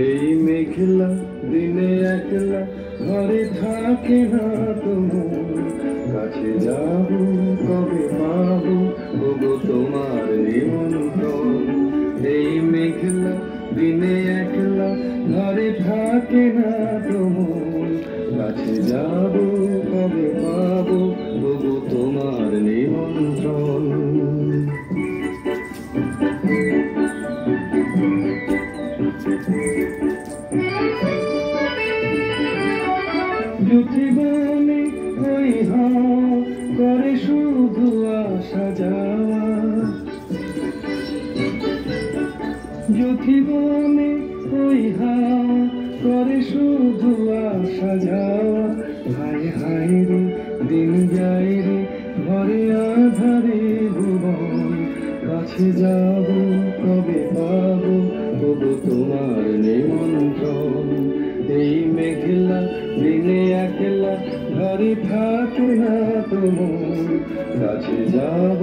এই মেঘলা দিনে একলা ঘরে থাকে না তোমার কাছে যাব কবে পাবো ওগো তোমার নিমন্ত্রণ। এই মেঘলা দিনে একলা ঘরে থাকে না তোমার কাছে যাব কবে পাবো ওগো তোমার নিমন্ত্রণ। জীবনে ওই করে শুধু আসা যাওয়া, জীবনে ওই করে শুধু আসা যাওয়া। হায় হায় রে দিন যায় রে ঘরে আধারে ভুবন কাছে যাব কবে পাবো ওগো তোমার নিমন্ত্রণ। এই মেঘলা দিনে একলা ঘরে থাকে না তোমার কাছে যাব